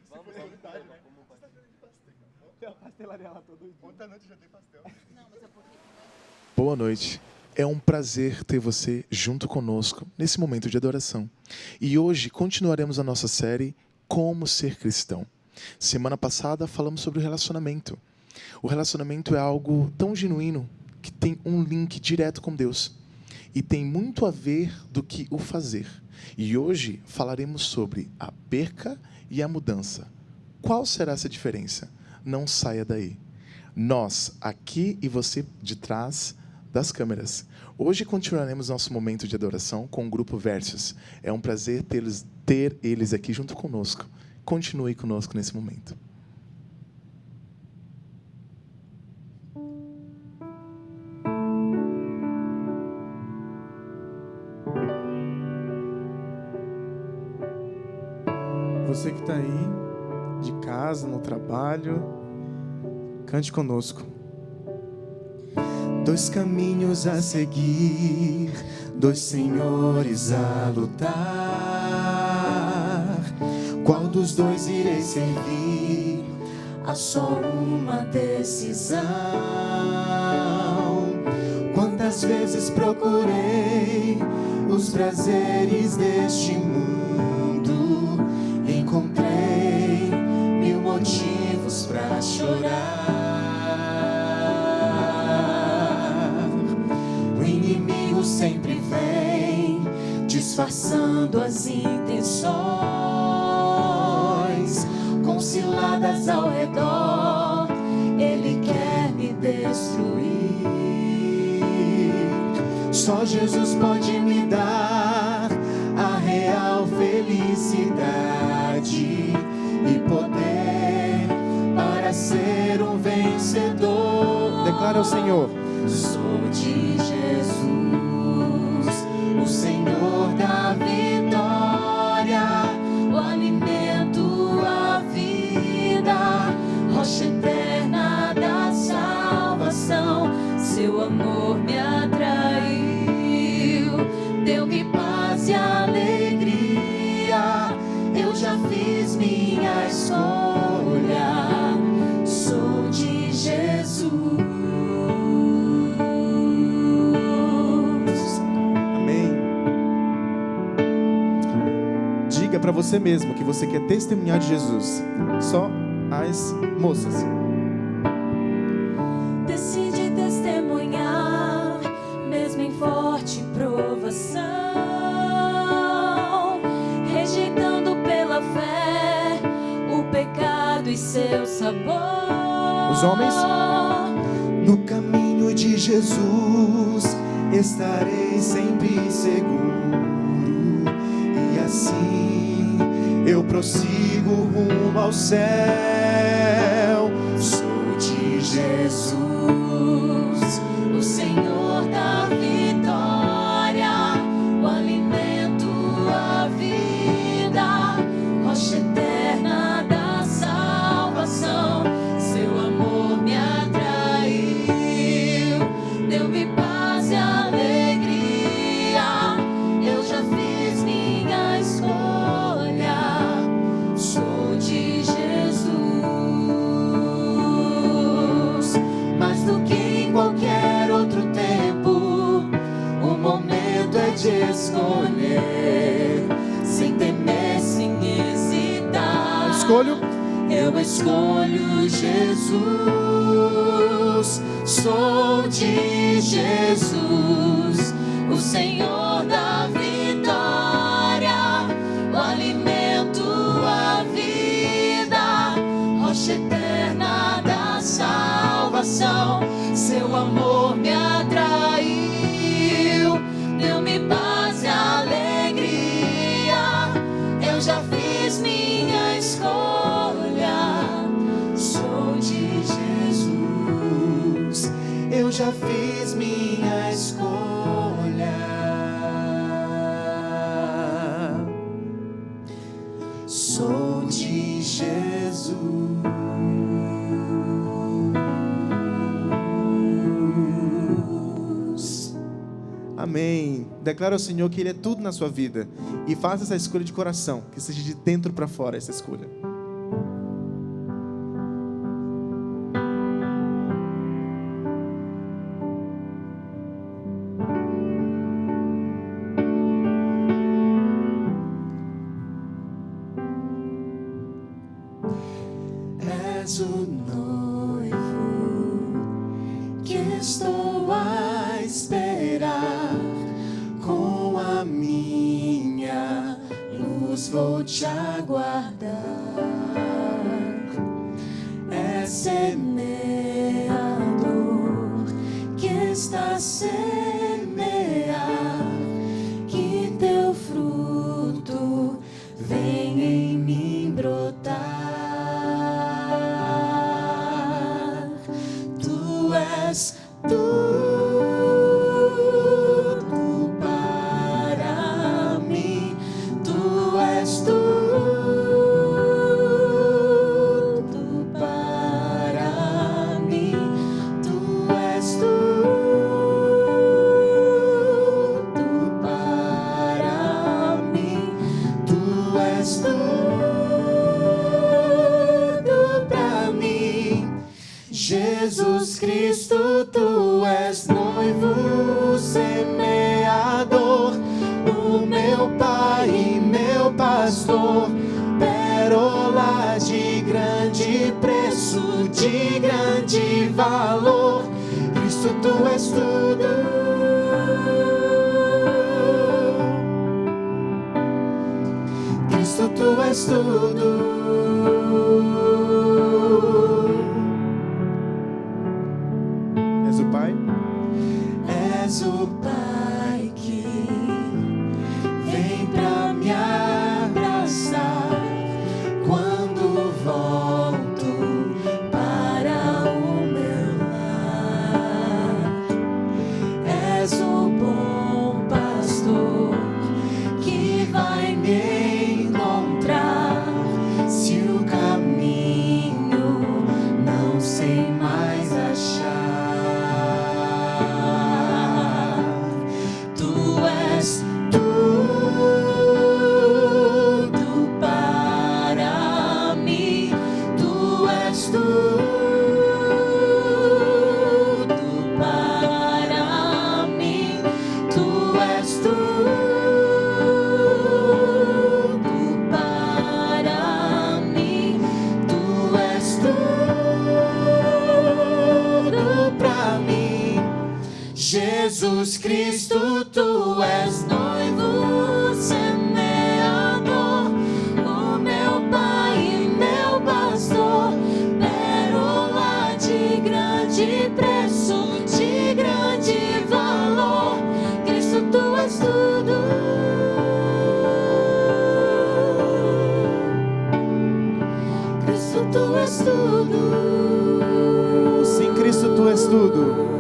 Vamos, Tem uma pastelaria lá todo dia. Ontem à noite já tem pastel. Boa noite. É um prazer ter você junto conosco nesse momento de adoração. E hoje continuaremos a nossa série Como Ser Cristão. Semana passada falamos sobre o relacionamento. O relacionamento é algo tão genuíno que tem um link direto com Deus. E tem muito a ver do que o fazer. E hoje falaremos sobre a perca e a mudança. Qual será essa diferença? Não saia daí. Nós, aqui e você de trás das câmeras. Hoje continuaremos nosso momento de adoração com o grupo Versus. É um prazer ter eles aqui junto conosco. Continue conosco nesse momento. Você que está aí, de casa, no trabalho, cante conosco. Dois caminhos a seguir, dois senhores a lutar. Qual dos dois irei servir? Há só uma decisão. Quantas vezes procurei os prazeres deste mundo, encontrei mil motivos pra chorar. O inimigo sempre vem disfarçando as intenções, com ciladas ao redor, ele quer me destruir. Só Jesus pode me dar a real felicidade e poder para ser um vencedor. Declara ao Senhor. Sou de Jesus, o Senhor da vitória, o alimento, a vida, rocha eterna da salvação. Seu amor me atraiu, deu-me paz e alegria. Eu já fiz minha escolha, sou de Jesus. Diga para você mesmo que você quer testemunhar de Jesus. Só as moças. Decide testemunhar, mesmo em forte provação, rejeitando pela fé o pecado e seu sabor. Os homens? No caminho de Jesus estarei sempre seguro, e assim eu prossigo rumo ao céu. Sou de Jesus, o Senhor da vitória, o alimento, a vida, rocha eterna da salvação. Seu amor me atraiu, deu-me paz e alegria. Eu já fiz minha escolha, sou de Jesus. Mais do que em qualquer outro tempo, o momento é de escolher, sem temer, sem hesitar. Escolho. Eu escolho Jesus, sou de Jesus, o Senhor da vitória, o alimento, a vida, rocha eterna da salvação. Seu amor me atraiu, deu-me paz e alegria. Eu já fiz minha escolha, sou de Jesus. Eu já fiz minha escolha. Sou de Jesus. Amém. Declara ao Senhor que Ele é tudo na sua vida. e faça essa escolha de coração, que seja de dentro para fora essa escolha. És o noivo que estou a esperar. Com a minha luz vou te aguardar. É semeador que está a semear, que teu fruto vem em mim brotar. Tu és tudo para mim. Tu és tudo para mim. Tu és tudo para mim. Tu és tudo para mim. Jesus Cristo, tu és noivo semeador, o meu Pai e meu pastor, pérola de grande preço, de grande valor. Cristo, tu és tudo. Cristo, tu és tudo. És o Pai? És o Pai que vem pra me abraçar quando volto para o meu lar. És o bom pastor que vai me encontrar se o caminho não sei mais achar. Tu és tudo para mim. Tu és tudo para mim. Tu és tudo para mim. Tu és tudo para mim. Jesus Cristo, tu és noivo semeador, o meu Pai e meu pastor, pérola de grande preço, de grande valor. Cristo, tu és tudo. Cristo, tu és tudo. Sim, Cristo, tu és tudo.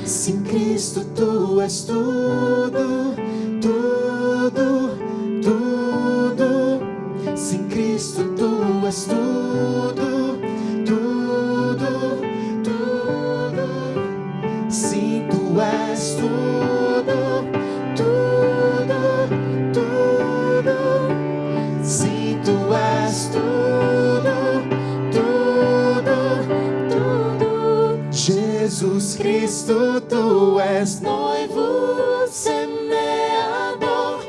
Sim, Cristo, tu és tudo, tudo, tudo. Sim, Cristo, tu és tudo, tudo, tudo. Sim, tu és tudo, tudo, tudo. Sim, tu és tudo, tudo, tudo. Jesus Cristo, tu és noivo semeador,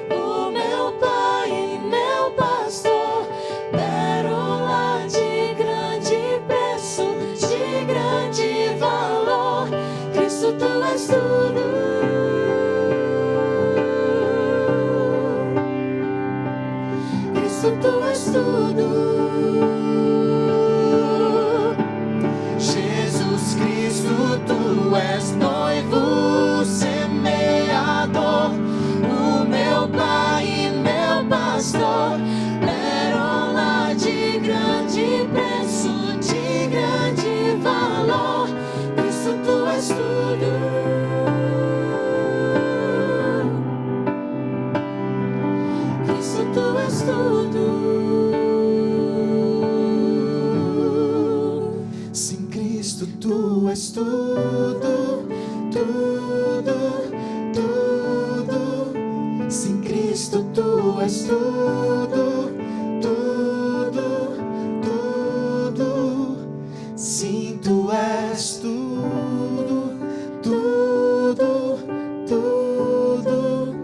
o meu Pai e meu pastor, pérola de grande preço, de grande valor. Cristo, tu és tudo. Cristo, tu és tudo. Jesus Cristo, tu és noivo semeador, o meu Pai e meu pastor, pérola de grande preço, de grande valor. Cristo, tu és tudo. Cristo, tu és tudo. Sim, Cristo, tu és tudo, tudo, tudo. Sim, Cristo, Tu és tudo, tudo, tudo. Sim, Tu és tudo, tudo, tudo.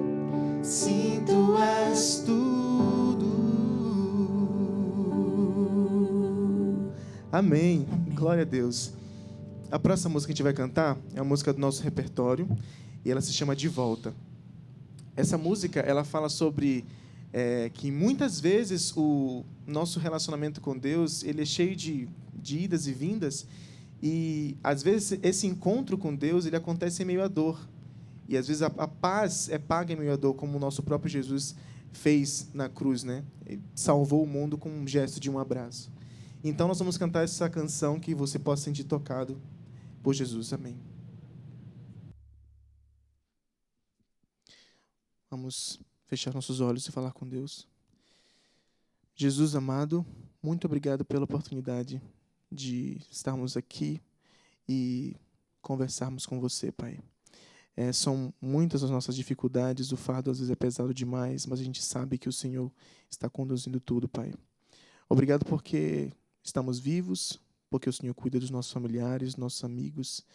Sim, Tu és tudo. Amém. Glória a Deus. A próxima música que a gente vai cantar é uma música do nosso repertório e ela se chama De Volta. Essa música, ela fala sobre que muitas vezes o nosso relacionamento com Deus, ele é cheio de idas e vindas, e às vezes esse encontro com Deus, ele acontece em meio à dor. E às vezes a paz é paga em meio à dor, como o nosso próprio Jesus fez na cruz, né? Ele salvou o mundo com um gesto de um abraço. Então nós vamos cantar essa canção que você possa sentir tocado por Jesus. Amém. Vamos fechar nossos olhos e falar com Deus. Jesus amado, muito obrigado pela oportunidade de estarmos aqui e conversarmos com você, Pai. São muitas as nossas dificuldades, o fardo às vezes é pesado demais, mas a gente sabe que o Senhor está conduzindo tudo, Pai. Obrigado porque estamos vivos, porque o Senhor cuida dos nossos familiares, nossos amigos,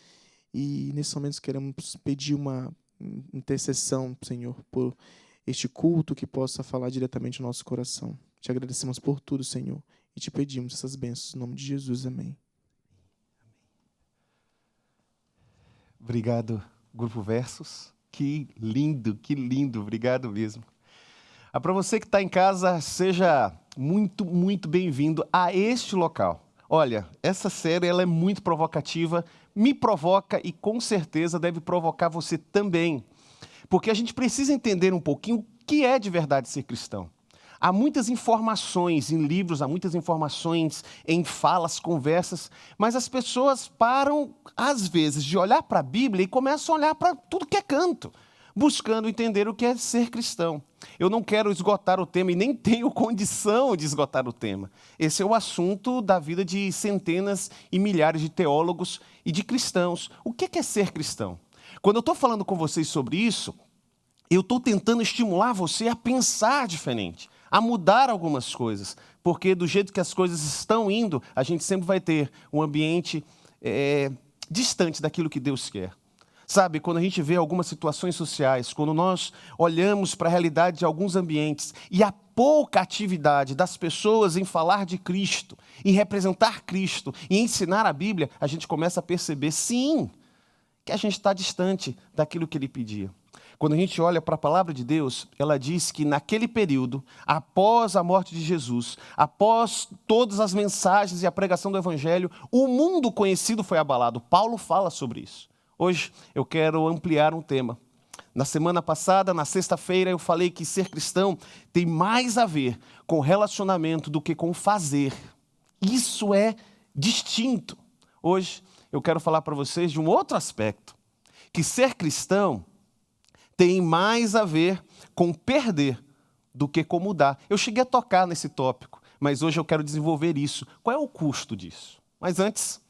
e nesses momentos queremos pedir uma intercessão, Senhor, por este culto que possa falar diretamente ao nosso coração. Te agradecemos por tudo, Senhor, e te pedimos essas bênçãos, em nome de Jesus. Amém. Obrigado, Grupo Versus. Que lindo, obrigado mesmo. Para você que está em casa, seja muito, muito bem-vindo a este local. Olha, essa série ela é muito provocativa, me provoca e com certeza deve provocar você também. Porque a gente precisa entender um pouquinho o que é de verdade ser cristão. Há muitas informações em livros, há muitas informações em falas, conversas, mas as pessoas param, às vezes, de olhar para a Bíblia e começam a olhar para tudo que é canto, buscando entender o que é ser cristão. Eu não quero esgotar o tema e nem tenho condição de esgotar o tema. Esse é o assunto da vida de centenas e milhares de teólogos e de cristãos. O que é ser cristão? Quando eu estou falando com vocês sobre isso, eu estou tentando estimular você a pensar diferente, a mudar algumas coisas, porque do jeito que as coisas estão indo, a gente sempre vai ter um ambiente distante daquilo que Deus quer. Sabe, quando a gente vê algumas situações sociais, quando nós olhamos para a realidade de alguns ambientes e a pouca atividade das pessoas em falar de Cristo, em representar Cristo, em ensinar a Bíblia, a gente começa a perceber, sim, que a gente está distante daquilo que Ele pedia. Quando a gente olha para a palavra de Deus, ela diz que naquele período, após a morte de Jesus, após todas as mensagens e a pregação do Evangelho, o mundo conhecido foi abalado. Paulo fala sobre isso. Hoje eu quero ampliar um tema. Na semana passada, na sexta-feira, eu falei que ser cristão tem mais a ver com relacionamento do que com fazer. Isso é distinto. Hoje eu quero falar para vocês de um outro aspecto, que ser cristão tem mais a ver com perder do que com mudar. Eu cheguei a tocar nesse tópico, mas hoje eu quero desenvolver isso. Qual é o custo disso? Mas antes,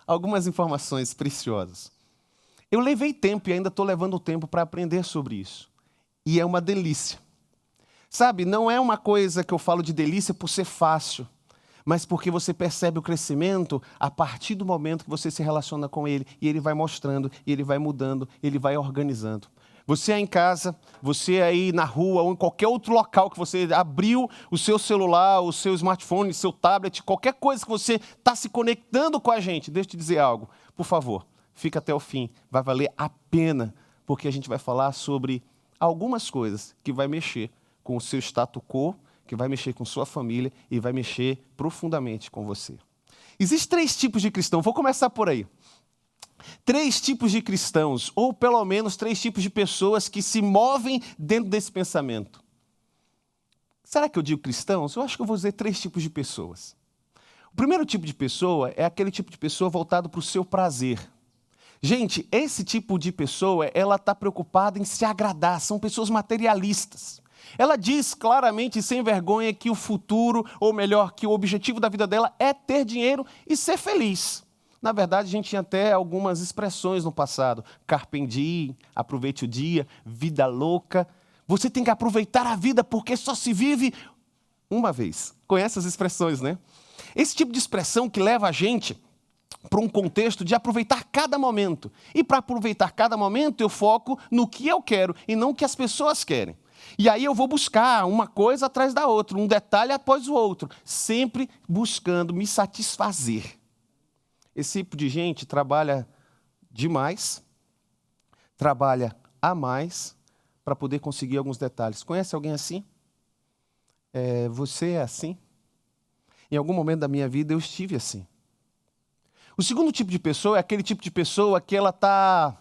algumas informações preciosas. Eu levei tempo e ainda estou levando tempo para aprender sobre isso. E é uma delícia. Sabe, não é uma coisa que eu falo de delícia por ser fácil, mas porque você percebe o crescimento a partir do momento que você se relaciona com Ele, e Ele vai mostrando, e Ele vai mudando, Ele vai organizando. Você aí em casa, você aí na rua ou em qualquer outro local que você abriu o seu celular, o seu smartphone, o seu tablet, qualquer coisa que você está se conectando com a gente, deixa eu te dizer algo, por favor, fica até o fim, vai valer a pena, porque a gente vai falar sobre algumas coisas que vai mexer com o seu status quo, que vai mexer com sua família e vai mexer profundamente com você. Existem 3 tipos de cristãos, vou começar por aí. 3 tipos de cristãos, ou pelo menos 3 tipos de pessoas que se movem dentro desse pensamento. Será que eu digo cristãos? Eu acho que eu vou dizer 3 tipos de pessoas. O primeiro tipo de pessoa é aquele tipo de pessoa voltado para o seu prazer. Gente, esse tipo de pessoa, ela está preocupada em se agradar, são pessoas materialistas. Ela diz claramente e sem vergonha que o futuro, ou melhor, que o objetivo da vida dela é ter dinheiro e ser feliz. Na verdade, a gente tinha até algumas expressões no passado. Carpe diem, aproveite o dia, vida louca. Você tem que aproveitar a vida porque só se vive uma vez. Conhece as expressões, né? Esse tipo de expressão que leva a gente para um contexto de aproveitar cada momento. E para aproveitar cada momento, eu foco no que eu quero e não o que as pessoas querem. E aí eu vou buscar uma coisa atrás da outra, um detalhe após o outro, sempre buscando me satisfazer. Esse tipo de gente trabalha demais, trabalha a mais para poder conseguir alguns detalhes. Conhece alguém assim? Você é assim? Em algum momento da minha vida eu estive assim. O segundo tipo de pessoa é aquele tipo de pessoa que ela está...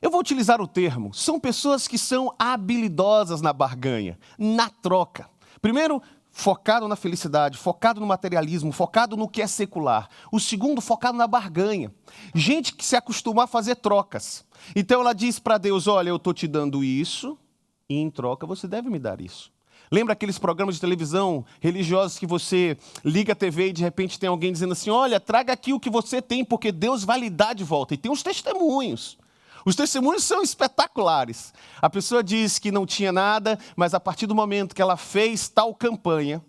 Eu vou utilizar o termo. São pessoas que são habilidosas na barganha, na troca. Primeiro, focado na felicidade, focado no materialismo, focado no que é secular. O segundo, focado na barganha. Gente que se acostuma a fazer trocas. Então ela diz para Deus, olha, eu estou te dando isso e em troca você deve me dar isso. Lembra aqueles programas de televisão religiosos que você liga a TV e de repente tem alguém dizendo assim, olha, traga aqui o que você tem porque Deus vai lhe dar de volta. E tem os testemunhos. Os testemunhos são espetaculares. A pessoa diz que não tinha nada, mas a partir do momento que ela fez tal campanha,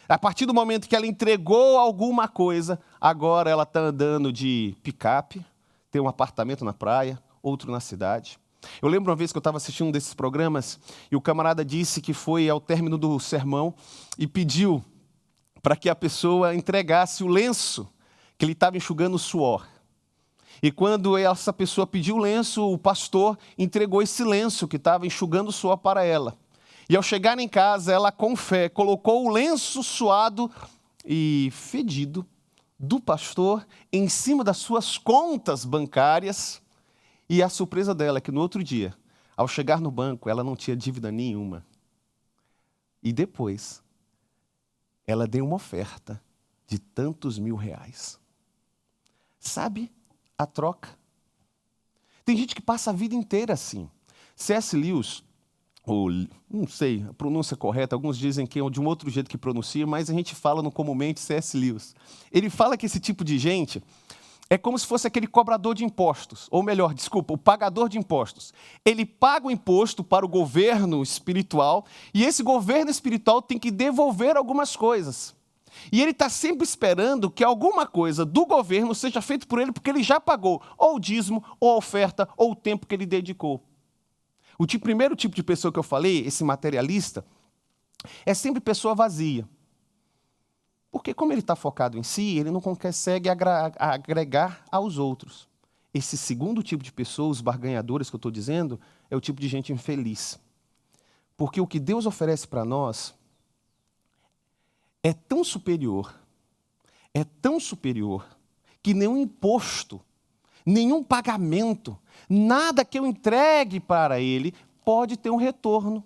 a partir do momento que ela entregou alguma coisa, agora ela está andando de picape, tem um apartamento na praia, outro na cidade. Eu lembro uma vez que eu estava assistindo um desses programas e o camarada disse que foi ao término do sermão e pediu para que a pessoa entregasse o lenço que ele estava enxugando o suor. E quando essa pessoa pediu o lenço, o pastor entregou esse lenço que estava enxugando o suor para ela. E ao chegar em casa, ela com fé colocou o lenço suado e fedido do pastor em cima das suas contas bancárias. E a surpresa dela é que no outro dia, ao chegar no banco, ela não tinha dívida nenhuma. E depois, ela deu uma oferta de tantos R$1.000. Sabe a troca? Tem gente que passa a vida inteira assim. C.S. Lewis, ou não sei a pronúncia correta, alguns dizem que é de um outro jeito que pronuncia, mas a gente fala no comumente C.S. Lewis. Ele fala que esse tipo de gente é como se fosse aquele cobrador de impostos, ou melhor, desculpa, o pagador de impostos. Ele paga o imposto para o governo espiritual e esse governo espiritual tem que devolver algumas coisas. E ele está sempre esperando que alguma coisa do governo seja feita por ele porque ele já pagou ou o dízimo, ou a oferta, ou o tempo que ele dedicou. O primeiro tipo de pessoa que eu falei, esse materialista, é sempre pessoa vazia. Porque como ele está focado em si, ele não consegue agregar aos outros. Esse segundo tipo de pessoa, os barganhadores que eu estou dizendo, é o tipo de gente infeliz. Porque o que Deus oferece para nós é tão superior, que nenhum imposto, nenhum pagamento, nada que eu entregue para ele pode ter um retorno.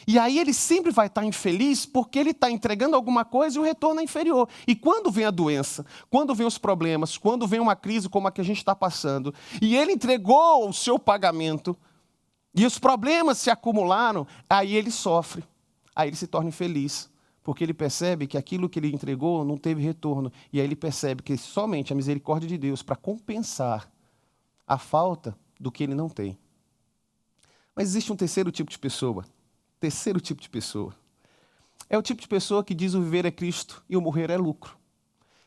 E aí ele sempre vai estar infeliz porque ele está entregando alguma coisa e o retorno é inferior. E quando vem a doença, quando vem os problemas, quando vem uma crise como a que a gente está passando, e ele entregou o seu pagamento, e os problemas se acumularam, aí ele sofre, aí ele se torna infeliz. Porque ele percebe que aquilo que ele entregou não teve retorno. E aí ele percebe que somente a misericórdia de Deus para compensar a falta do que ele não tem. Mas existe um terceiro tipo de pessoa. É o tipo de pessoa que diz o viver é Cristo e o morrer é lucro.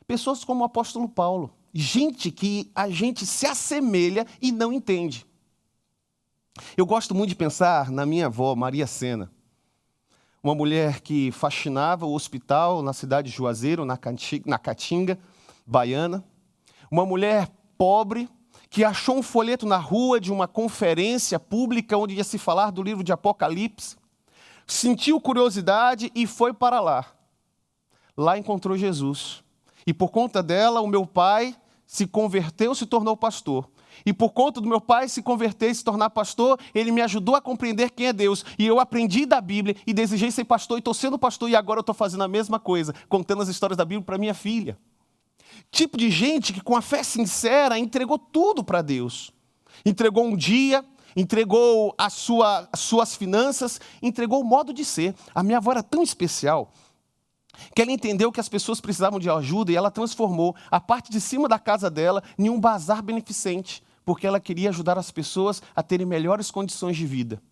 Pessoas como o apóstolo Paulo. Gente que a gente se assemelha e não entende. Eu gosto muito de pensar na minha avó, Maria Sena. Uma mulher que faxinava o hospital na cidade de Juazeiro, na Caatinga, baiana. Uma mulher pobre que achou um folheto na rua de uma conferência pública onde ia se falar do livro de Apocalipse. Sentiu curiosidade e foi para lá. Lá encontrou Jesus. E por conta dela, o meu pai se converteu, se tornou pastor. E por conta do meu pai se converter e se tornar pastor, ele me ajudou a compreender quem é Deus. E eu aprendi da Bíblia e desejei ser pastor e estou sendo pastor. E agora eu estou fazendo a mesma coisa, contando as histórias da Bíblia para minha filha. Tipo de gente que com a fé sincera entregou tudo para Deus. Entregou um dia, entregou as suas finanças, entregou o modo de ser. A minha avó era tão especial que ela entendeu que as pessoas precisavam de ajuda e ela transformou a parte de cima da casa dela em um bazar beneficente, porque ela queria ajudar as pessoas a terem melhores condições de vida.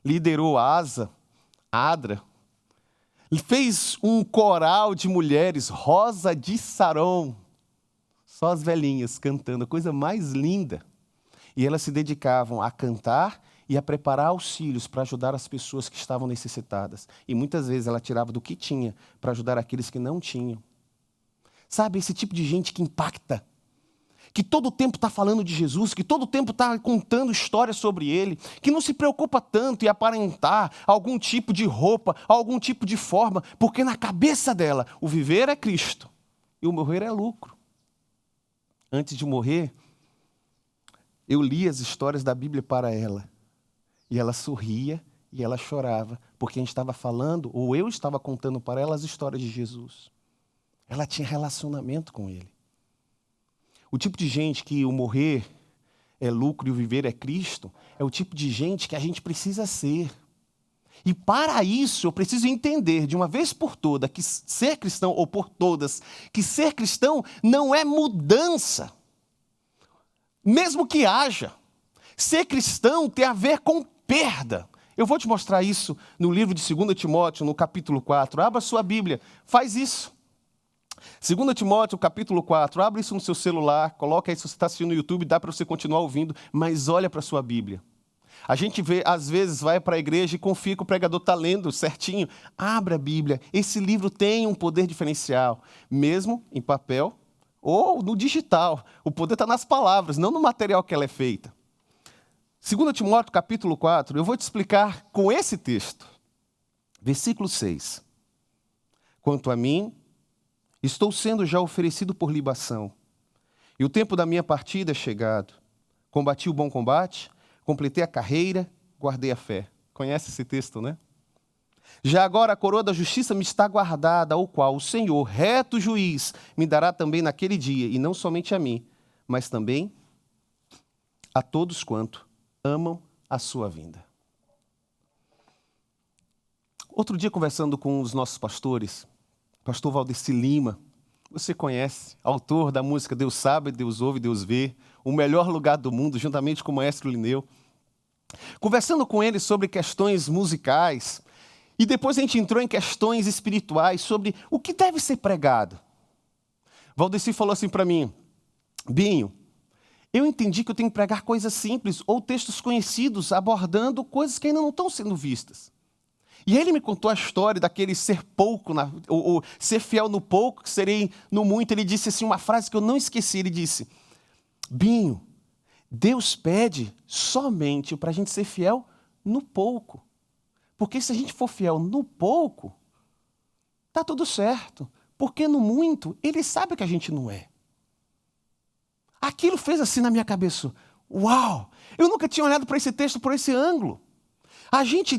liderou Adra, fez um coral de mulheres, Rosa de Saron, só as velhinhas cantando, a coisa mais linda. E elas se dedicavam a cantar e a preparar auxílios para ajudar as pessoas que estavam necessitadas. E muitas vezes ela tirava do que tinha para ajudar aqueles que não tinham. Sabe, esse tipo de gente que impacta, que todo o tempo está falando de Jesus, que todo o tempo está contando histórias sobre Ele, que não se preocupa tanto em aparentar algum tipo de roupa, algum tipo de forma, porque na cabeça dela o viver é Cristo e o morrer é lucro. Antes de morrer, eu li as histórias da Bíblia para ela, e ela sorria e ela chorava, porque a gente estava falando, ou eu estava contando para ela as histórias de Jesus. Ela tinha relacionamento com Ele. O tipo de gente que o morrer é lucro e o viver é Cristo, é o tipo de gente que a gente precisa ser. E para isso eu preciso entender de uma vez por todas que ser cristão, ou por todas, que ser cristão não é mudança. Mesmo que haja. Ser cristão tem a ver com perda. Eu vou te mostrar isso no livro de 2 Timóteo, no capítulo 4. Abra sua Bíblia, faz isso. 2 Timóteo, capítulo 4, abre isso no seu celular, coloca aí se você está assistindo no YouTube, dá para você continuar ouvindo, mas olha para a sua Bíblia. A gente vê, às vezes, vai para a igreja e confia que o pregador está lendo certinho. Abra a Bíblia, esse livro tem um poder diferencial, mesmo em papel ou no digital. O poder está nas palavras, não no material que ela é feita. 2 Timóteo, capítulo 4, eu vou te explicar com esse texto. Versículo 6. Quanto a mim, estou sendo já oferecido por libação, e o tempo da minha partida é chegado. Combati o bom combate, completei a carreira, guardei a fé. Conhece esse texto, né? Já agora a coroa da justiça me está guardada, ao qual o Senhor, reto juiz, me dará também naquele dia, e não somente a mim, mas também a todos quanto amam a sua vinda. Outro dia, conversando com os nossos pastores, pastor Valdeci Lima, você conhece, autor da música Deus Sabe, Deus Ouve, Deus Vê, o melhor lugar do mundo, juntamente com o maestro Lineu. Conversando com ele sobre questões musicais, e depois a gente entrou em questões espirituais, sobre o que deve ser pregado. Valdeci falou assim para mim: Binho, eu entendi que eu tenho que pregar coisas simples, ou textos conhecidos, abordando coisas que ainda não estão sendo vistas. E ele me contou a história daquele ser pouco, ou ser fiel no pouco, que serei no muito. Ele disse assim, uma frase que eu não esqueci, ele disse: Binho, Deus pede somente para a gente ser fiel no pouco. Porque se a gente for fiel no pouco, está tudo certo. Porque no muito, Ele sabe que a gente não é. Aquilo fez assim na minha cabeça. Uau! Eu nunca tinha olhado para esse texto por esse ângulo. A gente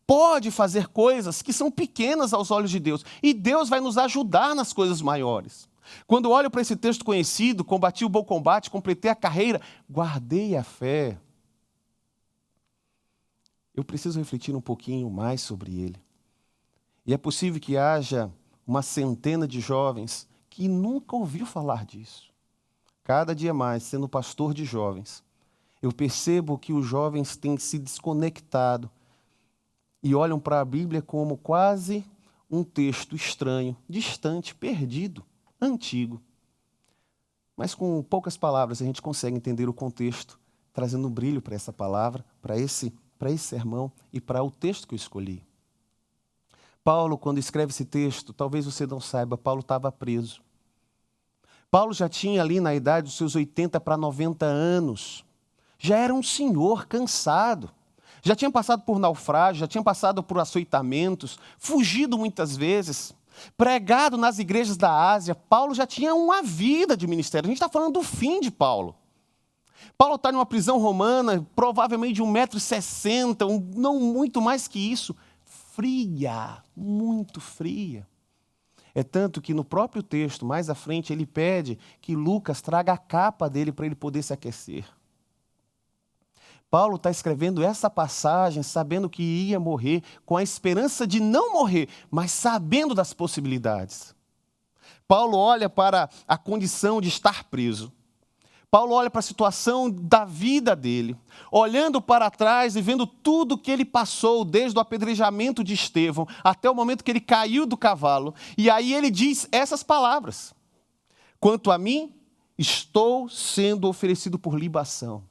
pode fazer coisas que são pequenas aos olhos de Deus. E Deus vai nos ajudar nas coisas maiores. Quando eu olho para esse texto conhecido, combati o bom combate, completei a carreira, guardei a fé. Eu preciso refletir um pouquinho mais sobre ele. E é possível que haja uma centena de jovens que nunca ouviu falar disso. Cada dia mais, sendo pastor de jovens, eu percebo que os jovens têm se desconectado e olham para a Bíblia como quase um texto estranho, distante, perdido, antigo. Mas com poucas palavras a gente consegue entender o contexto, trazendo brilho para essa palavra, para esse sermão e para o texto que eu escolhi. Paulo, quando escreve esse texto, talvez você não saiba, Paulo estava preso. Paulo já tinha ali na idade dos seus 80 para 90 anos. Já era um senhor cansado. Já tinha passado por naufrágio, já tinha passado por açoitamentos, fugido muitas vezes, pregado nas igrejas da Ásia. Paulo já tinha uma vida de ministério. A gente está falando do fim de Paulo. Paulo está numa prisão romana, provavelmente de 1,60 m, não muito mais que isso. Fria, muito fria. É tanto que no próprio texto, mais à frente, ele pede que Lucas traga a capa dele para ele poder se aquecer. Paulo está escrevendo essa passagem sabendo que ia morrer, com a esperança de não morrer, mas sabendo das possibilidades. Paulo olha para a condição de estar preso. Paulo olha para a situação da vida dele, olhando para trás e vendo tudo que ele passou, desde o apedrejamento de Estevão até o momento que ele caiu do cavalo. E aí ele diz essas palavras: quanto a mim, estou sendo oferecido por libação.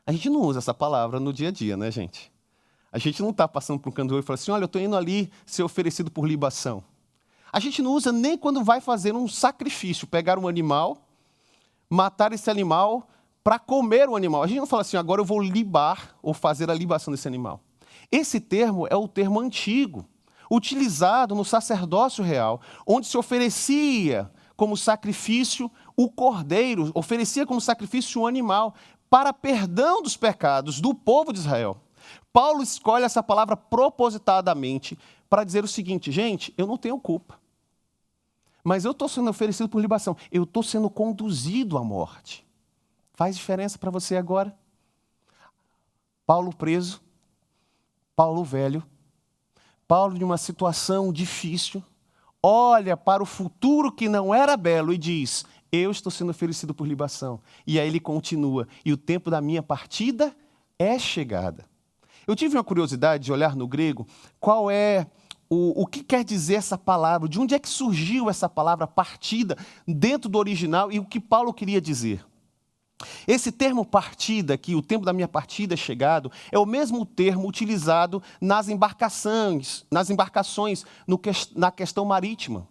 A gente não usa essa palavra no dia a dia, né, gente? A gente não está passando por um canto e fala assim, olha, eu estou indo ali ser oferecido por libação. A gente não usa nem quando vai fazer um sacrifício, pegar um animal, matar esse animal para comer o animal. A gente não fala assim, agora eu vou libar ou fazer a libação desse animal. Esse termo é o termo antigo, utilizado no sacerdócio real, onde se oferecia como sacrifício o cordeiro, oferecia como sacrifício o animal para perdão dos pecados do povo de Israel. Paulo escolhe essa palavra propositadamente para dizer o seguinte, gente, eu não tenho culpa, mas eu estou sendo oferecido por libação, eu estou sendo conduzido à morte. Faz diferença para você agora? Paulo preso, Paulo velho, Paulo de uma situação difícil, olha para o futuro que não era belo e diz, eu estou sendo oferecido por libação. E aí ele continua, e o tempo da minha partida é chegada. Eu tive uma curiosidade de olhar no grego qual é o que quer dizer essa palavra, de onde é que surgiu essa palavra partida dentro do original e o que Paulo queria dizer. Esse termo partida aqui, o tempo da minha partida é chegado, é o mesmo termo utilizado nas embarcações na questão marítima.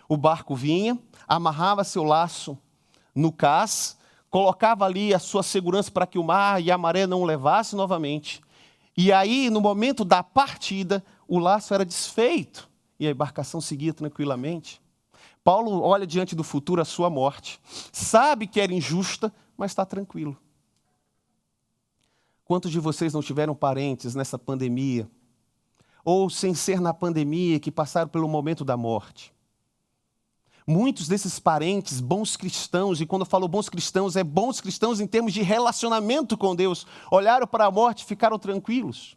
O barco vinha, amarrava seu laço no cais, colocava ali a sua segurança para que o mar e a maré não o levasse novamente. E aí, no momento da partida, o laço era desfeito e a embarcação seguia tranquilamente. Paulo olha diante do futuro a sua morte, sabe que era injusta, mas está tranquilo. Quantos de vocês não tiveram parentes nessa pandemia, ou sem ser na pandemia, que passaram pelo momento da morte? Muitos desses parentes, bons cristãos, e quando eu falo bons cristãos, é bons cristãos em termos de relacionamento com Deus, olharam para a morte e ficaram tranquilos.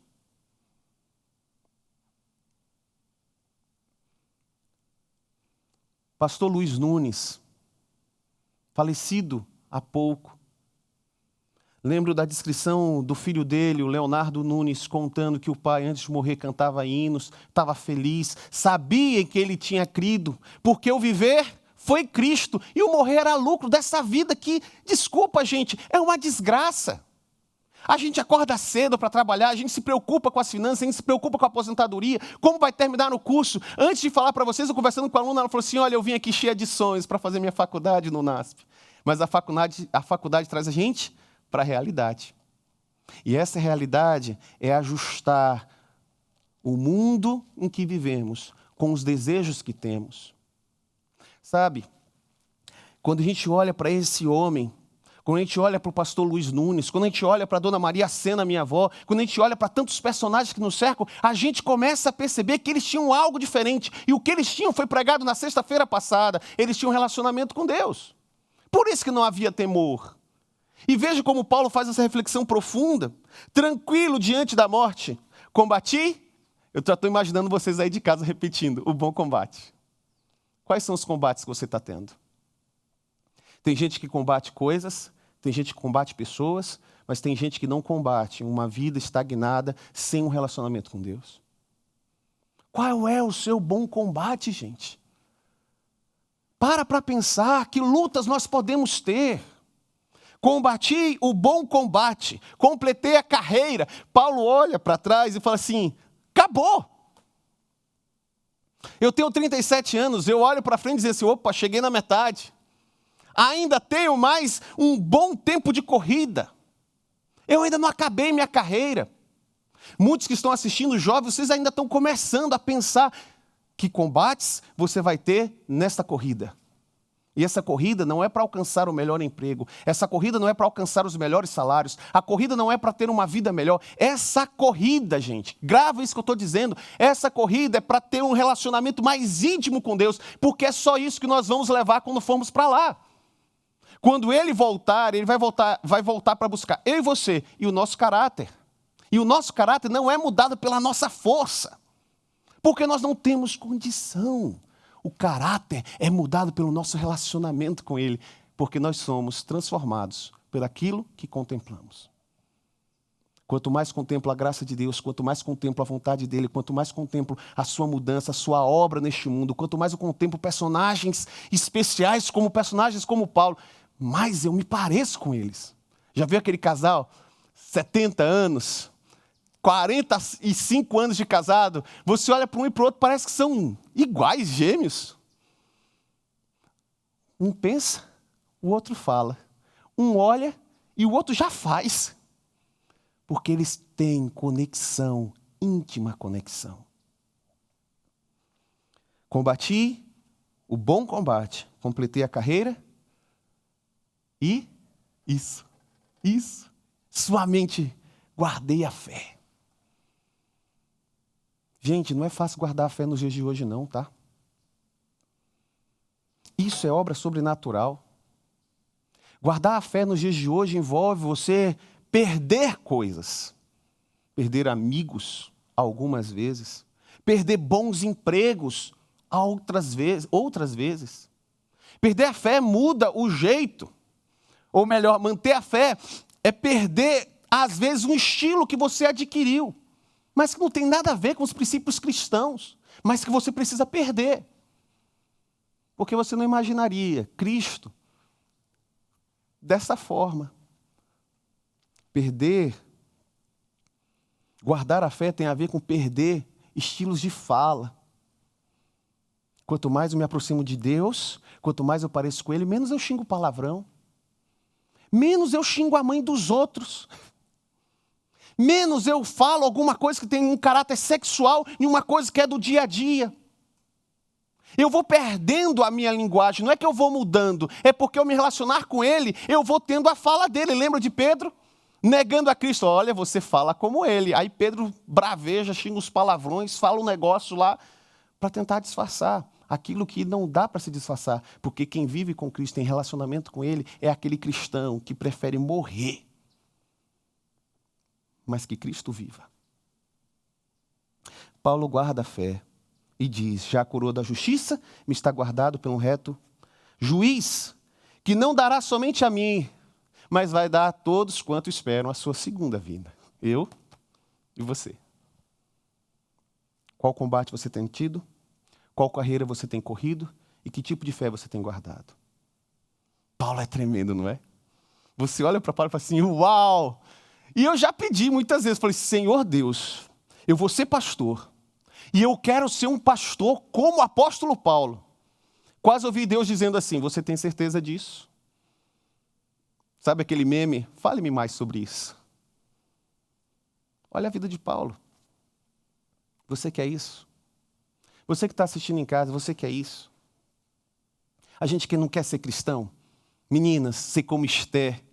Pastor Luiz Nunes, falecido há pouco. Lembro da descrição do filho dele, o Leonardo Nunes, contando que o pai, antes de morrer, cantava hinos, estava feliz, sabia que ele tinha crido, porque o viver foi Cristo e o morrer era lucro dessa vida que, desculpa, gente, é uma desgraça. A gente acorda cedo para trabalhar, a gente se preocupa com as finanças, a gente se preocupa com a aposentadoria, como vai terminar o curso. Antes de falar para vocês, eu conversando com a aluna, ela falou assim, olha, eu vim aqui cheia de sonhos para fazer minha faculdade no NASP. Mas a faculdade traz a gente para a realidade. E essa realidade é ajustar o mundo em que vivemos com os desejos que temos. Sabe, quando a gente olha para esse homem, quando a gente olha para o pastor Luiz Nunes, quando a gente olha para a dona Maria Sena, minha avó, quando a gente olha para tantos personagens que nos cercam, a gente começa a perceber que eles tinham algo diferente. E o que eles tinham foi pregado na sexta-feira passada. Eles tinham um relacionamento com Deus. Por isso que não havia temor. E veja como Paulo faz essa reflexão profunda, tranquilo diante da morte. Combati, eu já estou imaginando vocês aí de casa repetindo, o bom combate. Quais são os combates que você está tendo? Tem gente que combate coisas, tem gente que combate pessoas, mas tem gente que não combate uma vida estagnada sem um relacionamento com Deus. Qual é o seu bom combate, gente? Para pensar que lutas nós podemos ter. Combati o bom combate, completei a carreira. Paulo olha para trás e fala assim, acabou. Eu tenho 37 anos, eu olho para frente e digo assim, opa, cheguei na metade. Ainda tenho mais um bom tempo de corrida. Eu ainda não acabei minha carreira. Muitos que estão assistindo, jovens, vocês ainda estão começando a pensar que combates você vai ter nesta corrida. E essa corrida não é para alcançar o melhor emprego. Essa corrida não é para alcançar os melhores salários. A corrida não é para ter uma vida melhor. Essa corrida, gente, grava isso que eu estou dizendo. Essa corrida é para ter um relacionamento mais íntimo com Deus. Porque é só isso que nós vamos levar quando formos para lá. Quando ele voltar, ele vai voltar para buscar eu e você e o nosso caráter. E o nosso caráter não é mudado pela nossa força. Porque nós não temos condição. O caráter é mudado pelo nosso relacionamento com Ele. porque nós somos transformados por aquilo que contemplamos. Quanto mais contemplo a graça de Deus, quanto mais contemplo a vontade dele, quanto mais contemplo a sua mudança, a sua obra neste mundo, quanto mais eu contemplo personagens especiais, como personagens como Paulo, mais eu me pareço com eles. Já viu aquele casal, 70 anos, 45 anos de casado, você olha para um e para o outro, parece que são iguais, gêmeos. Um pensa, o outro fala. Um olha e o outro já faz. Porque eles têm conexão, íntima conexão. Combati o bom combate, completei a carreira e suavemente guardei a fé. Gente, não é fácil guardar a fé nos dias de hoje não, tá? Isso é obra sobrenatural. Guardar a fé nos dias de hoje envolve você perder coisas, perder amigos algumas vezes, perder bons empregos outras vezes. Perder a fé muda o jeito, ou melhor, manter a fé é perder, às vezes, um estilo que você adquiriu, mas que não tem nada a ver com os princípios cristãos, mas que você precisa perder. Porque você não imaginaria Cristo dessa forma. Guardar a fé tem a ver com perder estilos de fala. Quanto mais eu me aproximo de Deus, quanto mais eu pareço com Ele, menos eu xingo palavrão. Menos eu xingo a mãe dos outros. Menos eu falo alguma coisa que tem um caráter sexual e uma coisa que é do dia a dia. Eu vou perdendo a minha linguagem, não é que eu vou mudando, é porque eu me relacionar com Ele, eu vou tendo a fala dele. Lembra de Pedro? Negando a Cristo, olha, você fala como ele. Aí Pedro braveja, xinga os palavrões, fala um negócio lá para tentar disfarçar aquilo que não dá para se disfarçar. Porque quem vive com Cristo, em relacionamento com Ele, é aquele cristão que prefere morrer, mas que Cristo viva. Paulo guarda a fé e diz, já a coroa da justiça me está guardado pelo reto juiz, que não dará somente a mim, mas vai dar a todos quanto esperam a sua segunda vinda. Eu e você. Qual combate você tem tido? Qual carreira você tem corrido? E que tipo de fé você tem guardado? Paulo é tremendo, não é? Você olha para Paulo e fala assim, uau! E eu já pedi muitas vezes, falei, Senhor Deus, eu vou ser pastor. E eu quero ser um pastor como o apóstolo Paulo. Quase ouvi Deus dizendo assim, você tem certeza disso? Sabe aquele meme? Fale-me mais sobre isso. Olha a vida de Paulo. Você quer isso? Você que está assistindo em casa, você quer isso? A gente que não quer ser cristão, meninas, ser como Esther.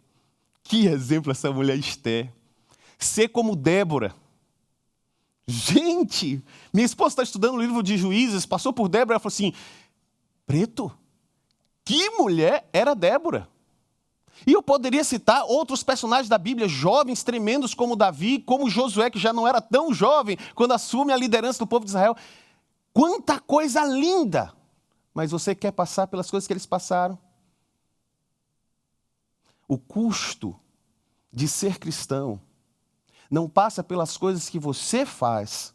Que exemplo essa mulher Esther. Ser como Débora. Gente, minha esposa está estudando o livro de Juízes, passou por Débora e falou assim, Preto, que mulher era Débora? E eu poderia citar outros personagens da Bíblia, jovens tremendos como Davi, como Josué, que já não era tão jovem, quando assume a liderança do povo de Israel. Quanta coisa linda! Mas você quer passar pelas coisas que eles passaram? O custo de ser cristão não passa pelas coisas que você faz,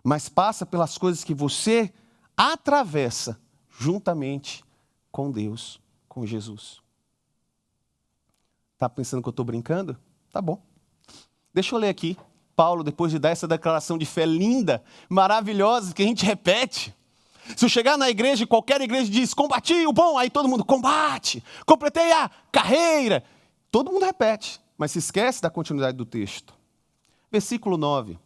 mas passa pelas coisas que você atravessa juntamente com Deus, com Jesus. Está pensando que eu estou brincando? Tá bom. Deixa eu ler aqui. Paulo, depois de dar essa declaração de fé linda, maravilhosa, que a gente repete. Se eu chegar na igreja, qualquer igreja diz, combati o bom, aí todo mundo, combate, completei a carreira. Todo mundo repete, mas se esquece da continuidade do texto. Versículo 9.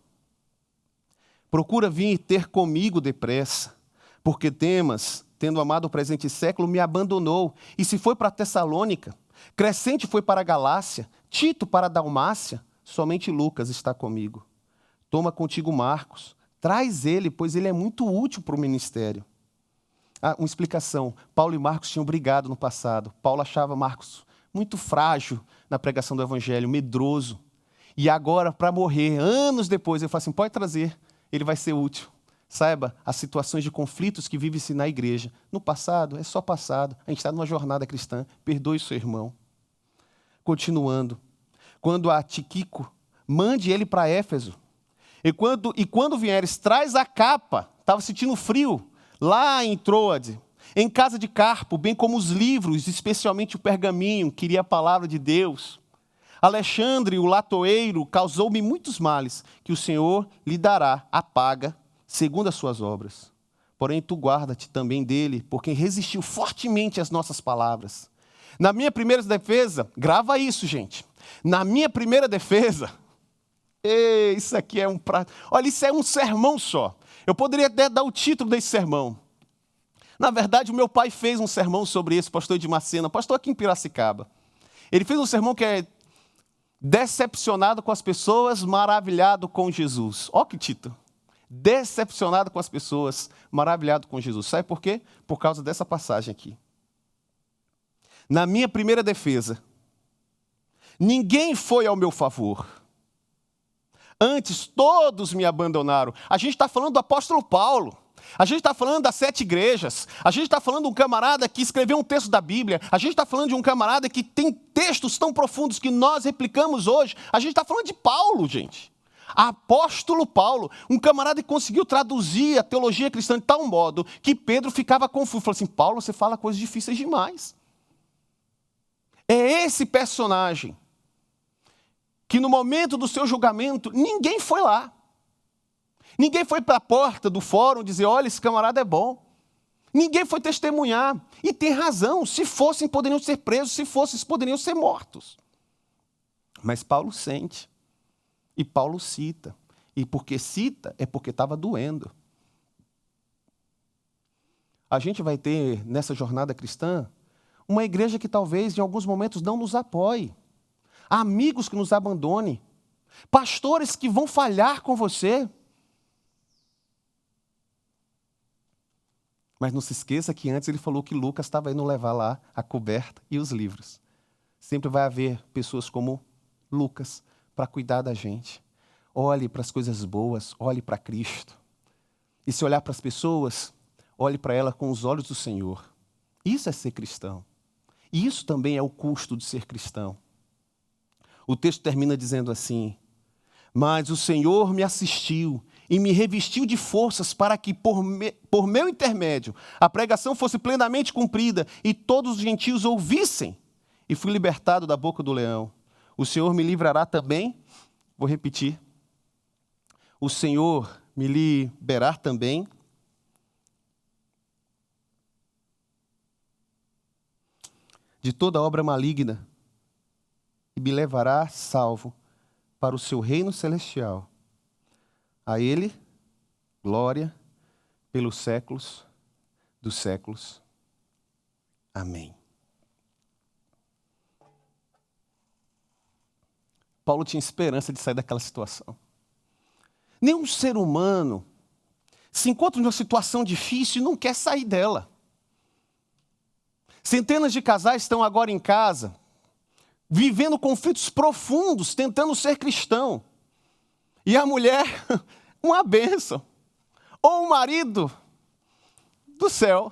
Procura vir e ter comigo depressa, porque Demas, tendo amado o presente século, me abandonou, e se foi para Tessalônica, Crescente foi para a Galácia, Tito para a Dalmácia, somente Lucas está comigo. Toma contigo Marcos, traz ele, pois ele é muito útil para o ministério. Uma explicação, Paulo e Marcos tinham brigado no passado. Paulo achava Marcos muito frágil na pregação do evangelho, medroso. E agora, para morrer, anos depois, ele fala assim, pode trazer, ele vai ser útil. Saiba as situações de conflitos que vivem-se na igreja. No passado, é só passado. A gente está numa jornada cristã. Perdoe seu irmão. Continuando. Quando a Tíquico, mande ele para Éfeso. E quando vieres, traz a capa. Estava sentindo frio. Lá em Troade. Em casa de Carpo, bem como os livros, especialmente o pergaminho, queria a palavra de Deus. Alexandre, o latoeiro, causou-me muitos males, que o Senhor lhe dará a paga segundo as suas obras. Porém, tu guarda-te também dele, por quem resistiu fortemente às nossas palavras. Na minha primeira defesa, grava isso, gente. Na minha primeira defesa, isso aqui é um prato. Olha, isso é um sermão só. Eu poderia até dar o título desse sermão. Na verdade, o meu pai fez um sermão sobre isso, pastor Edmacena, pastor aqui em Piracicaba. Ele fez um sermão que é decepcionado com as pessoas, maravilhado com Jesus. Olha que título. Decepcionado com as pessoas, maravilhado com Jesus. Sabe por quê? Por causa dessa passagem aqui. Na minha primeira defesa, ninguém foi ao meu favor. Antes, todos me abandonaram. A gente está falando do apóstolo Paulo. A gente está falando das 7 igrejas. A gente está falando de um camarada que escreveu um texto da Bíblia. A gente está falando de um camarada que tem textos tão profundos que nós replicamos hoje. A gente está falando de Paulo, gente. Apóstolo Paulo, um camarada que conseguiu traduzir a teologia cristã de tal modo que Pedro ficava confuso. Falou assim, Paulo, você fala coisas difíceis demais. É esse personagem que no momento do seu julgamento, ninguém foi lá. Ninguém foi para a porta do fórum dizer, olha, esse camarada é bom. Ninguém foi testemunhar. E tem razão, se fossem, poderiam ser presos, se fossem, poderiam ser mortos. Mas Paulo sente. E Paulo cita. E porque cita, é porque estava doendo. A gente vai ter, nessa jornada cristã, uma igreja que talvez, em alguns momentos, não nos apoie. Amigos que nos abandonem. Pastores que vão falhar com você. Mas não se esqueça que antes ele falou que Lucas estava indo levar lá a coberta e os livros. Sempre vai haver pessoas como Lucas para cuidar da gente. Olhe para as coisas boas, olhe para Cristo. E se olhar para as pessoas, olhe para elas com os olhos do Senhor. Isso é ser cristão. E isso também é o custo de ser cristão. O texto termina dizendo assim, mas o Senhor me assistiu e me revestiu de forças para que, por meu intermédio, a pregação fosse plenamente cumprida e todos os gentios ouvissem. E fui libertado da boca do leão. O Senhor me livrará também, vou repetir, o Senhor me liberará também de toda obra maligna e me levará salvo para o seu reino celestial. A Ele, glória pelos séculos dos séculos. Amém. Paulo tinha esperança de sair daquela situação. Nenhum ser humano se encontra numa situação difícil e não quer sair dela. Centenas de casais estão agora em casa, vivendo conflitos profundos, tentando ser cristão. E a mulher, uma bênção. Ou o marido do céu.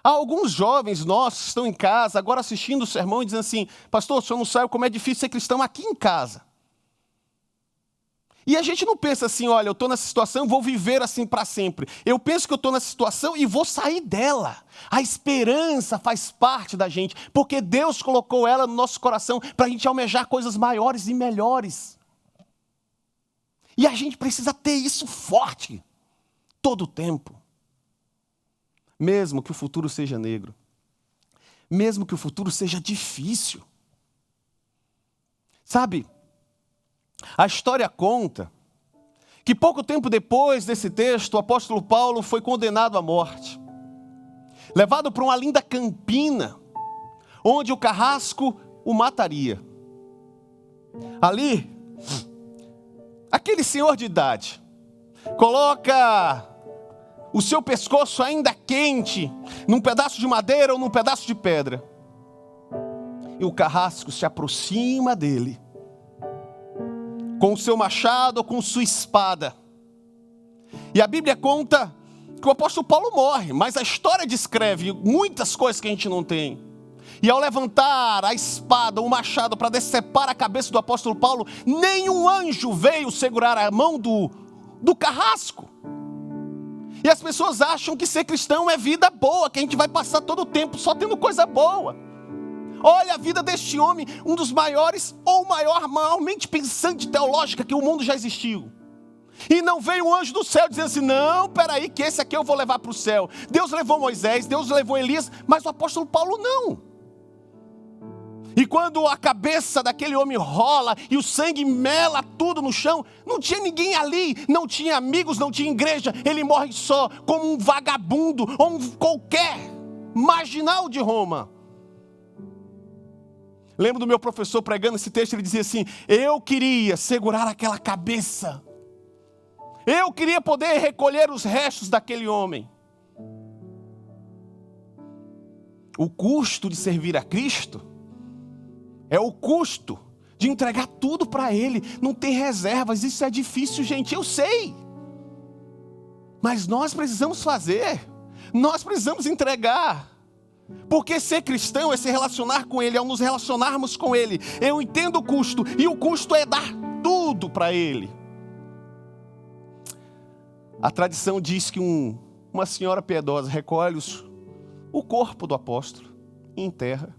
Há alguns jovens nossos que estão em casa, agora assistindo o sermão e dizendo assim, pastor, o senhor não sabe como é difícil ser cristão aqui em casa. E a gente não pensa assim, olha, eu estou nessa situação, vou viver assim para sempre. Eu penso que eu estou nessa situação e vou sair dela. A esperança faz parte da gente, porque Deus colocou ela no nosso coração para a gente almejar coisas maiores e melhores. E a gente precisa ter isso forte, todo o tempo. Mesmo que o futuro seja negro. Mesmo que o futuro seja difícil. Sabe, a história conta que pouco tempo depois desse texto, o apóstolo Paulo foi condenado à morte. Levado para uma linda campina, onde o carrasco o mataria. Ali, aquele senhor de idade coloca o seu pescoço ainda quente num pedaço de madeira ou num pedaço de pedra. E o carrasco se aproxima dele com o seu machado ou com sua espada. E a Bíblia conta que o apóstolo Paulo morre, mas a história descreve muitas coisas que a gente não tem. E ao levantar a espada, o machado, para decepar a cabeça do apóstolo Paulo, nenhum anjo veio segurar a mão do carrasco. E as pessoas acham que ser cristão é vida boa, que a gente vai passar todo o tempo só tendo coisa boa. Olha a vida deste homem, um dos maiores, ou maiormente pensante teológica que o mundo já existiu. E não veio um anjo do céu dizendo assim, não, peraí, que esse aqui eu vou levar para o céu. Deus levou Moisés, Deus levou Elias, mas o apóstolo Paulo não. E quando a cabeça daquele homem rola e o sangue mela tudo no chão, não tinha ninguém ali, não tinha amigos, não tinha igreja. Ele morre só, como um vagabundo ou qualquer marginal de Roma. Lembro do meu professor pregando esse texto, ele dizia assim, eu queria segurar aquela cabeça. Eu queria poder recolher os restos daquele homem. O custo de servir a Cristo é o custo de entregar tudo para Ele. Não tem reservas, isso é difícil, gente, eu sei. Mas nós precisamos fazer. Nós precisamos entregar. Porque ser cristão é se relacionar com Ele, ao nos relacionarmos com Ele. Eu entendo o custo, e o custo é dar tudo para Ele. A tradição diz que uma senhora piedosa recolhe o corpo do apóstolo e enterra.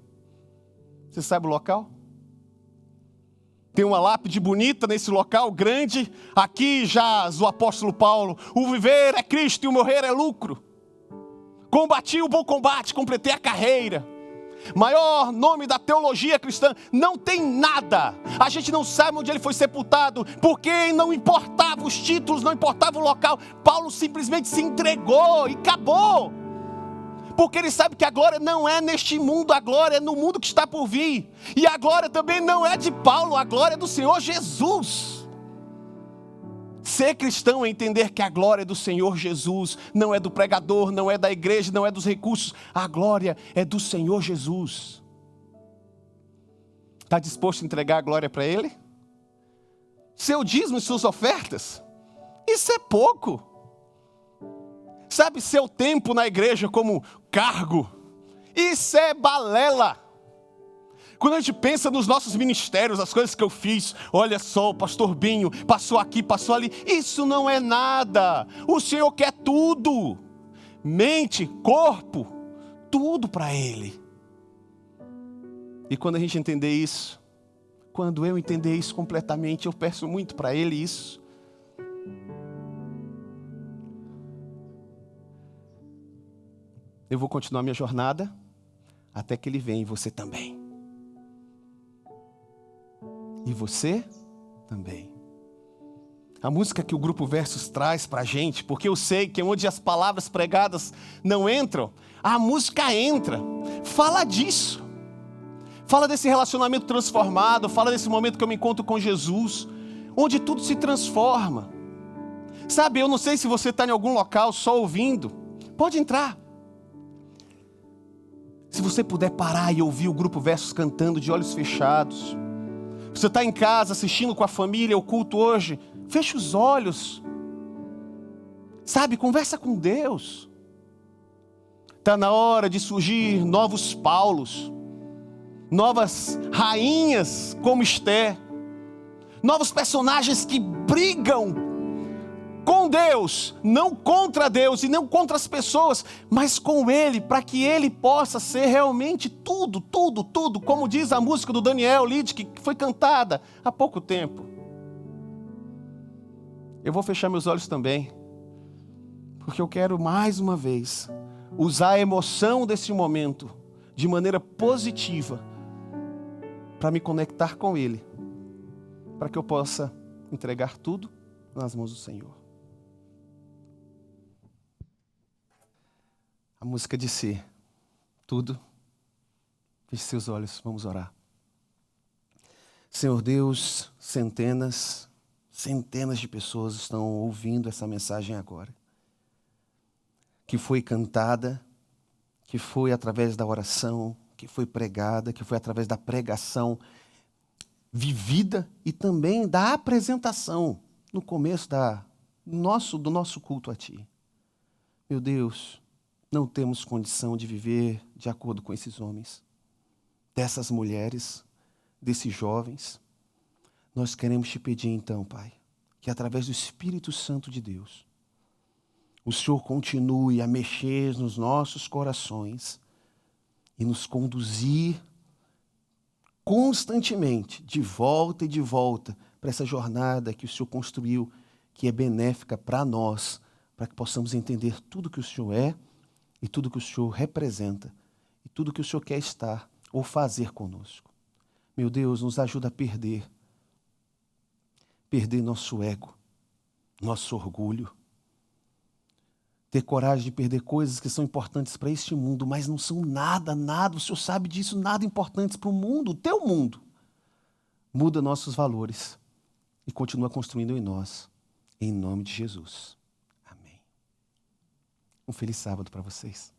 Você sabe o local? Tem uma lápide bonita nesse local, grande. Aqui jaz o apóstolo Paulo. O viver é Cristo e o morrer é lucro. Combati o bom combate, completei a carreira. Maior nome da teologia cristã, não tem nada. A gente não sabe onde ele foi sepultado, porque não importava os títulos, não importava o local. Paulo simplesmente se entregou e acabou. Porque ele sabe que a glória não é neste mundo, a glória é no mundo que está por vir. E a glória também não é de Paulo, a glória é do Senhor Jesus. Ser cristão é entender que a glória é do Senhor Jesus, não é do pregador, não é da igreja, não é dos recursos. A glória é do Senhor Jesus. Está disposto a entregar a glória para Ele? Seu dízimo e suas ofertas? Isso é pouco. Sabe, seu tempo na igreja como cargo? Isso é balela. Quando a gente pensa nos nossos ministérios, as coisas que eu fiz, olha só, o pastor Binho passou aqui, passou ali, isso não é nada. O Senhor quer tudo, mente, corpo, tudo para Ele. E quando a gente entender isso, quando eu entender isso completamente, eu peço muito para Ele isso. Eu vou continuar minha jornada até que Ele venha, e você também. E você também. A música que o Grupo Versus traz para a gente, porque eu sei que onde as palavras pregadas não entram, a música entra. Fala disso. Fala desse relacionamento transformado, fala desse momento que eu me encontro com Jesus, onde tudo se transforma. Sabe, eu não sei se você está em algum local só ouvindo, pode entrar. Se você puder parar e ouvir o Grupo Versus cantando de olhos fechados. Você está em casa assistindo com a família o culto hoje, fecha os olhos. Sabe, conversa com Deus. Está na hora de surgir novos Paulos, novas rainhas como Esther, novos personagens que brigam com Deus, não contra Deus e não contra as pessoas, mas com Ele, para que Ele possa ser realmente tudo, tudo, tudo, como diz a música do Daniel Lidick, que foi cantada há pouco tempo. Eu vou fechar meus olhos também, porque eu quero mais uma vez usar a emoção desse momento de maneira positiva para me conectar com Ele, para que eu possa entregar tudo nas mãos do Senhor. A música disse tudo. Feche seus olhos, vamos orar. Senhor Deus, centenas de pessoas estão ouvindo essa mensagem agora. Que foi cantada, que foi através da oração, que foi pregada, que foi através da pregação vivida e também da apresentação no começo da do nosso culto a Ti. Meu Deus, não temos condição de viver de acordo com esses homens, dessas mulheres, desses jovens. Nós queremos Te pedir então, Pai, que através do Espírito Santo de Deus, o Senhor continue a mexer nos nossos corações e nos conduzir constantemente, de volta e de volta, para essa jornada que o Senhor construiu, que é benéfica para nós, para que possamos entender tudo que o Senhor é e tudo que o Senhor representa e tudo que o Senhor quer estar ou fazer conosco. Meu Deus, nos ajuda a perder nosso ego, nosso orgulho, ter coragem de perder coisas que são importantes para este mundo, mas não são nada, o Senhor sabe disso, nada importantes para o mundo, o teu mundo. Muda nossos valores e continua construindo em nós, em nome de Jesus. Amém. Um feliz sábado para vocês.